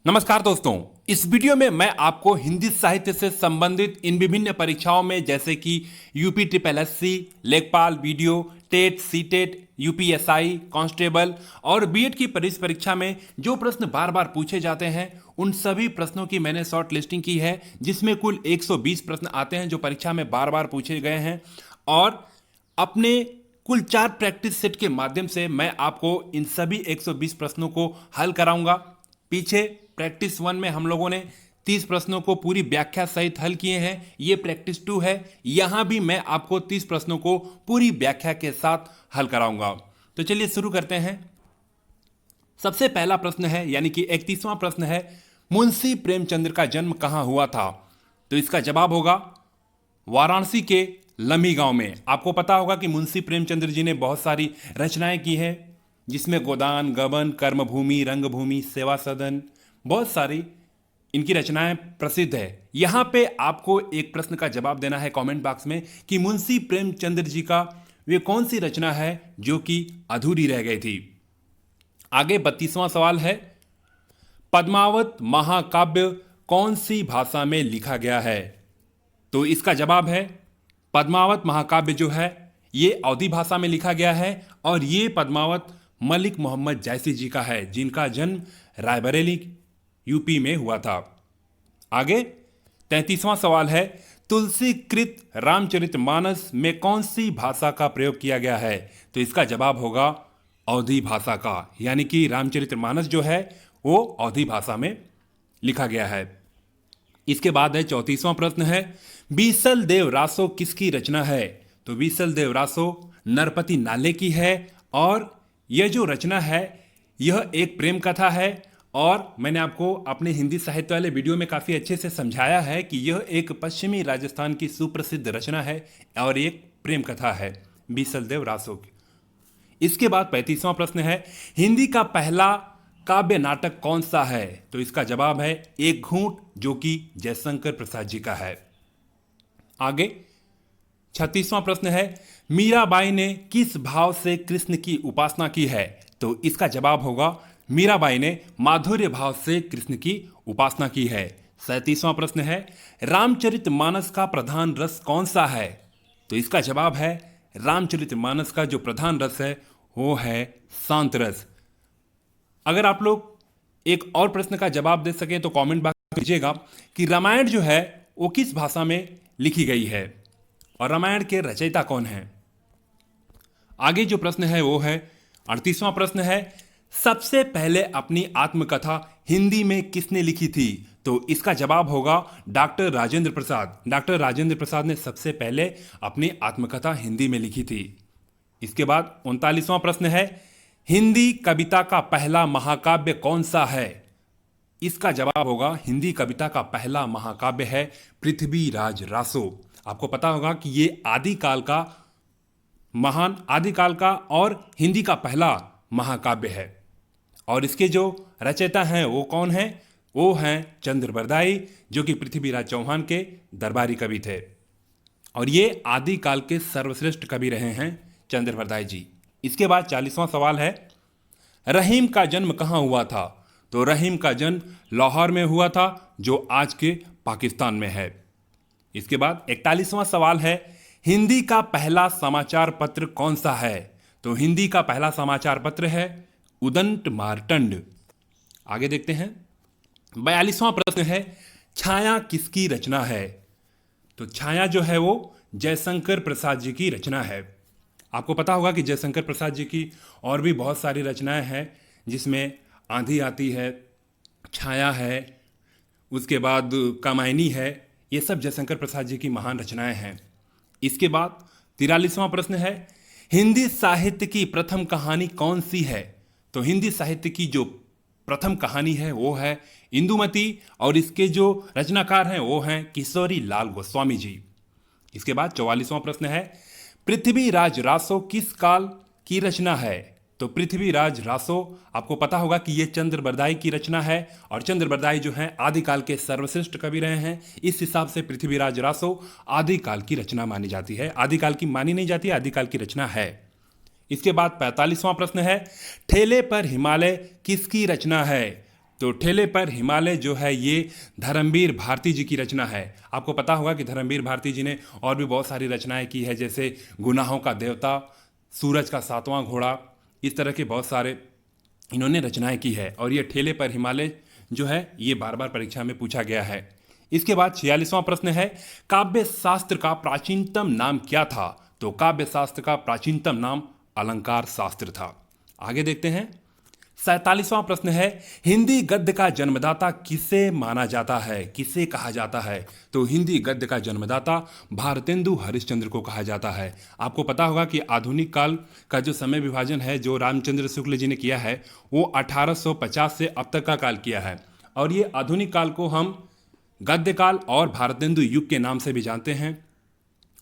नमस्कार दोस्तों। इस वीडियो में मैं आपको हिंदी साहित्य से संबंधित इन विभिन्न परीक्षाओं में जैसे कि यूपी ट्रिपल एससी, लेखपाल, VDO, TET, CTET, UPSI, constable और बीएड की परीक्षा में जो प्रश्न बार बार पूछे जाते हैं उन सभी प्रश्नों की मैंने शॉर्ट लिस्टिंग की है, जिसमें कुल 120 प्रश्न आते हैं जो परीक्षा में बार बार पूछे गए हैं। और अपने कुल 4 प्रैक्टिस सेट के माध्यम से मैं आपको इन सभी 120 प्रश्नों को हल कराऊंगा। पीछे प्रैक्टिस 1 में हम लोगों ने 30 प्रश्नों को पूरी व्याख्या सहित हल किए हैं। ये प्रैक्टिस 2 है, यहां भी मैं आपको 30 प्रश्नों को पूरी व्याख्या के साथ हल कराऊंगा। तो चलिए शुरू करते हैं। सबसे पहला प्रश्न है, यानी कि 31वां प्रश्न है, मुंशी प्रेमचंद्र का जन्म कहां हुआ था? तो इसका जवाब होगा वाराणसी के लम्ही गांव में। आपको पता होगा कि मुंशी प्रेमचंद्र जी ने बहुत सारी रचनाएं की हैं, जिसमें गोदान, गबन, कर्मभूमि, रंगभूमि, सेवा सदन, बहुत सारी इनकी रचनाएं प्रसिद्ध है। यहां पे आपको एक प्रश्न का जवाब देना है कमेंट बॉक्स में कि मुंशी प्रेमचंद्र जी का वे कौन सी रचना है जो कि अधूरी रह गई थी। आगे 32वां सवाल है, पद्मावत महाकाव्य कौन सी भाषा में लिखा गया है? तो इसका जवाब है पद्मावत महाकाव्य जो है ये अवधी भाषा में लिखा गया है और ये पद्मावत मलिक मोहम्मद जैसी जी का है, जिनका जन्म रायबरेली यूपी में हुआ था। आगे 33वां सवाल है, तुलसी कृत रामचरितमानस में कौन सी भाषा का प्रयोग किया गया है? तो इसका जवाब होगा अवधी भाषा का, यानी कि रामचरितमानस जो है वो अवधी भाषा में लिखा गया है। इसके बाद है 34वां प्रश्न है, बीसल देव रासो किसकी रचना है? तो बीसल देव रासो नरपति नाले की है और यह जो रचना है यह एक प्रेम कथा है। और मैंने आपको अपने हिंदी साहित्य वाले वीडियो में काफ़ी अच्छे से समझाया है कि यह एक पश्चिमी राजस्थान की सुप्रसिद्ध रचना है और एक प्रेम कथा है बीसल देव रासो की। इसके बाद 35वां प्रश्न है, हिंदी का पहला काव्य नाटक कौन सा है? तो इसका जवाब है एक घूंट, जो कि जयशंकर प्रसाद जी का है। आगे 36वां प्रश्न है, मीराबाई ने किस भाव से कृष्ण की उपासना की है? तो इसका जवाब होगा मीराबाई ने माधुर्य भाव से कृष्ण की उपासना की है। 37वां प्रश्न है, रामचरितमानस का प्रधान रस कौन सा है? तो इसका जवाब है रामचरितमानस का जो प्रधान रस है वो है शांत रस। अगर आप लोग एक और प्रश्न का जवाब दे सकें तो कमेंट बॉक्स में कीजिएगा कि रामायण जो है वो किस भाषा में लिखी गई है और रामायण के रचयिता कौन है। आगे जो प्रश्न है वो है 38वां प्रश्न है, सबसे पहले अपनी आत्मकथा हिंदी में किसने लिखी थी? तो इसका जवाब होगा डॉक्टर राजेंद्र प्रसाद। डॉक्टर राजेंद्र प्रसाद ने सबसे पहले अपनी आत्मकथा हिंदी में लिखी थी। इसके बाद 39वां प्रश्न है, हिंदी कविता का पहला महाकाव्य कौन सा है? इसका जवाब होगा हिंदी कविता का पहला महाकाव्य है पृथ्वीराज रासो। आपको पता होगा कि ये आदिकाल का महान आदिकाल का और हिंदी का पहला महाकाव्य है और इसके जो रचयिता हैं वो कौन हैं? वो हैं चंद्रबरदाई, जो कि पृथ्वीराज चौहान के दरबारी कवि थे और ये आदिकाल के सर्वश्रेष्ठ कवि रहे हैं चंद्रबरदाई जी। इसके बाद 40वां सवाल है, रहीम का जन्म कहाँ हुआ था? तो रहीम का जन्म लाहौर में हुआ था, जो आज के पाकिस्तान में है। इसके बाद 41वां सवाल है, हिंदी का पहला समाचार पत्र कौन सा है? तो हिंदी का पहला समाचार पत्र है उदंत मार्तंड। आगे देखते हैं 42वां प्रश्न है, छाया किसकी रचना है? तो छाया जो है वो जयशंकर प्रसाद जी की रचना है। आपको पता होगा कि जयशंकर प्रसाद जी की और भी बहुत सारी रचनाएं हैं, जिसमें आंधी आती है, छाया है, उसके बाद कामायनी है। ये सब जयशंकर प्रसाद जी की महान रचनाएं हैं। इसके बाद 43वां प्रश्न है, हिंदी साहित्य की प्रथम कहानी कौन सी है? तो हिंदी साहित्य की जो प्रथम कहानी है वो है इंदुमती और इसके जो रचनाकार हैं वो हैं किशोरी लाल गोस्वामी जी। इसके बाद 44वां प्रश्न है, पृथ्वीराज रासो किस काल की रचना है? तो पृथ्वीराज रासो आपको पता होगा कि ये चंद्रबरदाई की रचना है और चंद्रबरदाई जो हैं आदिकाल के सर्वश्रेष्ठ कवि रहे हैं। इस हिसाब से पृथ्वीराज रासो आदिकाल की रचना मानी जाती है। आदिकाल की मानी नहीं जाती, आदिकाल की रचना है। इसके बाद 45वां प्रश्न है, ठेले पर हिमालय किसकी रचना है? तो ठेले पर हिमालय जो है ये धर्मवीर भारती जी की रचना है। आपको पता होगा कि धर्मवीर भारती जी ने और भी बहुत सारी रचनाएं की है, जैसे गुनाहों का देवता, सूरज का सातवां घोड़ा, इस तरह के बहुत सारे इन्होंने रचनाएं की है। और ये ठेले पर हिमालय जो है ये बार बार परीक्षा में पूछा गया है। इसके बाद 46वां प्रश्न है, काव्य शास्त्र का प्राचीनतम नाम क्या था? तो काव्य शास्त्र का प्राचीनतम नाम अलंकार शास्त्र था। आगे देखते हैं 47वां प्रश्न है, हिंदी गद्य का जन्मदाता किसे माना जाता है, किसे कहा जाता है? तो हिंदी गद्य का जन्मदाता भारतेंदु हरिश्चंद्र को कहा जाता है। आपको पता होगा कि आधुनिक काल का जो समय विभाजन है जो रामचंद्र शुक्ल जी ने किया है वो 1850 से अब तक का काल किया है, और ये आधुनिक काल को हम गद्य काल और भारतेंदु युग के नाम से भी जानते हैं,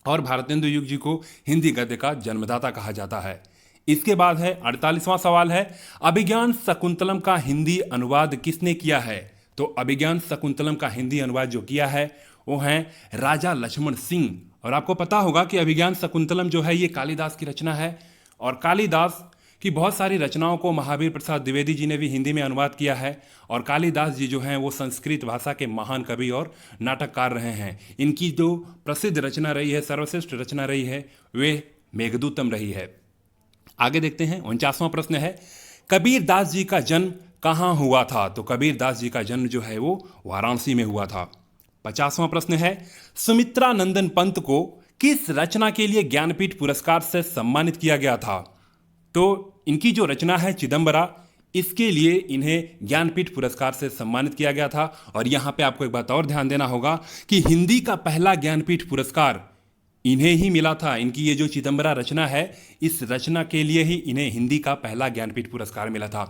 और भारतेंदु युग जी को हिंदी गद्य का जन्मदाता कहा जाता है। इसके बाद है 48वां सवाल है, अभिज्ञान शकुंतलम का हिंदी अनुवाद किसने किया है? तो अभिज्ञान शकुंतलम का हिंदी अनुवाद जो किया है वो है राजा लक्ष्मण सिंह। और आपको पता होगा कि अभिज्ञान शकुंतलम जो है ये कालिदास की रचना है, और कालिदास की बहुत सारी रचनाओं को महावीर प्रसाद द्विवेदी जी ने भी हिंदी में अनुवाद किया है। और कालिदास जी जो हैं वो संस्कृत भाषा के महान कवि और नाटककार रहे हैं। इनकी जो प्रसिद्ध रचना रही है, सर्वश्रेष्ठ रचना रही है, वे मेघदूतम रही है। आगे देखते हैं 49वां प्रश्न है, कबीर दास जी का जन्म कहाँ हुआ था? तो कबीर दास जी का जन्म जो है वो वाराणसी में हुआ था। 50वां प्रश्न है, सुमित्रा नंदन पंत को किस रचना के लिए ज्ञानपीठ पुरस्कार से सम्मानित किया गया था? तो इनकी जो रचना है चिदंबरा, इसके लिए इन्हें ज्ञानपीठ पुरस्कार से सम्मानित किया गया था। और यहां पे आपको एक बात और ध्यान देना होगा कि हिंदी का पहला ज्ञानपीठ पुरस्कार इन्हें ही मिला था। इनकी ये जो चिदंबरा रचना है, इस रचना के लिए ही इन्हें हिंदी का पहला ज्ञानपीठ पुरस्कार मिला था।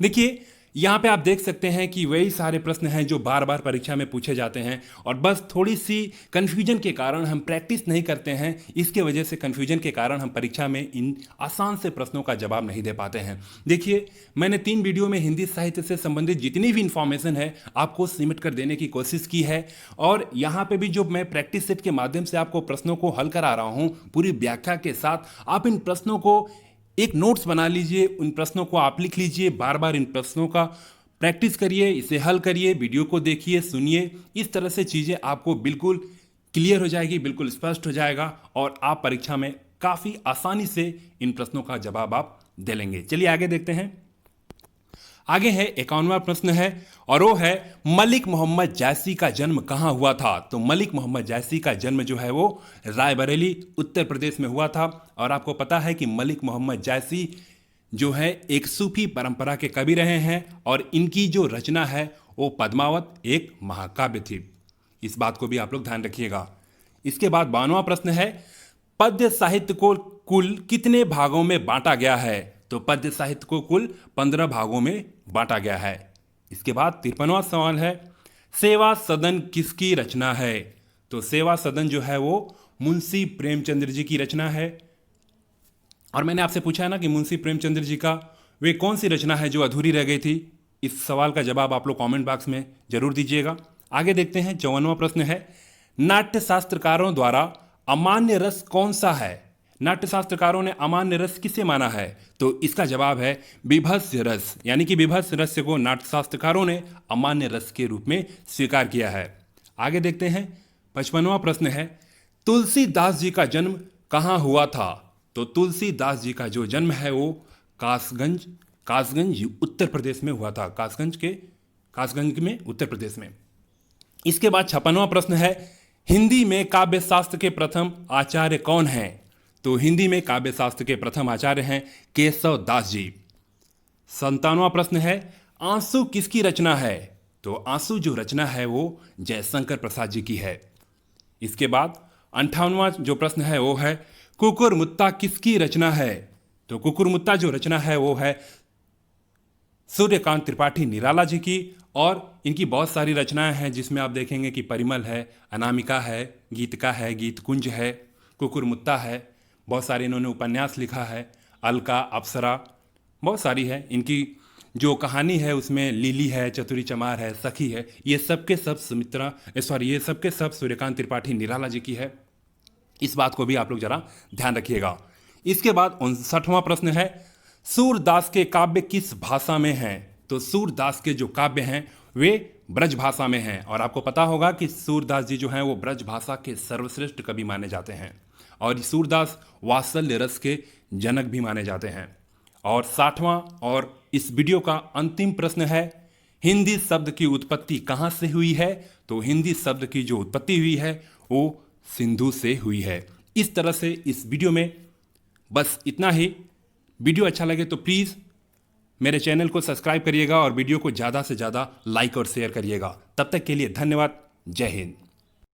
देखिए यहाँ पे आप देख सकते हैं कि वही सारे प्रश्न हैं जो बार बार परीक्षा में पूछे जाते हैं, और बस थोड़ी सी कन्फ्यूजन के कारण हम प्रैक्टिस नहीं करते हैं। इसके वजह से कन्फ्यूजन के कारण हम परीक्षा में इन आसान से प्रश्नों का जवाब नहीं दे पाते हैं। देखिए मैंने 3 वीडियो में हिंदी साहित्य से संबंधित जितनी भी इंफॉर्मेशन है आपको सिमट कर देने की कोशिश की है, और यहाँ पे भी जो मैं प्रैक्टिस सेट के माध्यम से आपको प्रश्नों को हल करा रहा हूँ पूरी व्याख्या के साथ, आप इन प्रश्नों को एक नोट्स बना लीजिए, उन प्रश्नों को आप लिख लीजिए, बार बार इन प्रश्नों का प्रैक्टिस करिए, इसे हल करिए, वीडियो को देखिए, सुनिए। इस तरह से चीज़ें आपको बिल्कुल क्लियर हो जाएगी, बिल्कुल स्पष्ट हो जाएगा, और आप परीक्षा में काफ़ी आसानी से इन प्रश्नों का जवाब आप दे लेंगे। चलिए आगे देखते हैं। आगे है 51वां प्रश्न है, और वो है मलिक मोहम्मद जैसी का जन्म कहाँ हुआ था? तो मलिक मोहम्मद जैसी का जन्म जो है वो रायबरेली उत्तर प्रदेश में हुआ था। और आपको पता है कि मलिक मोहम्मद जैसी जो है एक सूफी परंपरा के कवि रहे हैं, और इनकी जो रचना है वो पद्मावत एक महाकाव्य थी। इस बात को भी आप लोग ध्यान रखिएगा। इसके बाद 52वां प्रश्न है, पद्य साहित्य को कुल कितने भागों में बांटा गया है? तो पद्य साहित्य को कुल 15 भागों में बांटा गया है। इसके बाद 53वां सवाल है, सेवा सदन किसकी रचना है? तो सेवा सदन जो है वो मुंशी प्रेमचंद्र जी की रचना है। और मैंने आपसे पूछा है ना कि मुंशी प्रेमचंद्र जी का वे कौन सी रचना है जो अधूरी रह गई थी? इस सवाल का जवाब आप लोग कमेंट बॉक्स में जरूर दीजिएगा। आगे देखते हैं 54वां प्रश्न है, नाट्य शास्त्रकारों द्वारा अमान्य रस कौन सा है? नाट्य शास्त्रकारों ने अमान्य रस किसे माना है? तो इसका जवाब है बीभत्स रस, यानी कि बीभत्स रस को नाट्य शास्त्रकारों ने अमान्य रस के रूप में स्वीकार किया है। आगे देखते हैं 55वां प्रश्न है, तुलसीदास जी का जन्म कहाँ हुआ था? तो तुलसीदास जी का जो जन्म है वो कासगंज उत्तर प्रदेश में हुआ था। कासगंज में उत्तर प्रदेश में। इसके बाद 56वां प्रश्न है, हिंदी में काव्य शास्त्र के प्रथम आचार्य कौन हैं? तो हिंदी में काव्य शास्त्र के प्रथम आचार्य हैं केशव दास जी। 57वां प्रश्न है, आंसू किसकी रचना है? तो आंसू जो रचना है वो जयशंकर प्रसाद जी की है। इसके बाद 58वां जो प्रश्न है वो है, कुकुरमुत्ता किसकी रचना है? तो कुकुरमुत्ता जो रचना है वो है सूर्यकांत त्रिपाठी निराला जी की। और इनकी बहुत सारी रचनाएं हैं जिसमें आप देखेंगे कि परिमल है, अनामिका है, गीतिका है, गीतकुंज है, कुकुरमुत्ता है, बहुत सारे इन्होंने उपन्यास लिखा है, अलका, अप्सरा, बहुत सारी है। इनकी जो कहानी है उसमें लीली है, चतुरी चमार है, सखी है, ये सब के सब ये सब के सब सूर्यकांत त्रिपाठी निराला जी की है। इस बात को भी आप लोग जरा ध्यान रखिएगा। इसके बाद 59वां प्रश्न है, सूरदास के काव्य किस भाषा में हैं? तो सूरदास के जो काव्य हैं वे ब्रज भाषा में हैं। और आपको पता होगा कि सूरदास जी जो हैं वो ब्रज भाषा के सर्वश्रेष्ठ कवि माने जाते हैं और सूरदास वात्सल्य रस के जनक भी माने जाते हैं। और 60वां और इस वीडियो का अंतिम प्रश्न है, हिंदी शब्द की उत्पत्ति कहाँ से हुई है? तो हिंदी शब्द की जो उत्पत्ति हुई है वो सिंधु से हुई है। इस तरह से इस वीडियो में बस इतना ही। वीडियो अच्छा लगे तो प्लीज़ मेरे चैनल को सब्सक्राइब करिएगा और वीडियो को ज़्यादा से ज़्यादा लाइक और शेयर करिएगा। तब तक के लिए धन्यवाद। जय हिंद।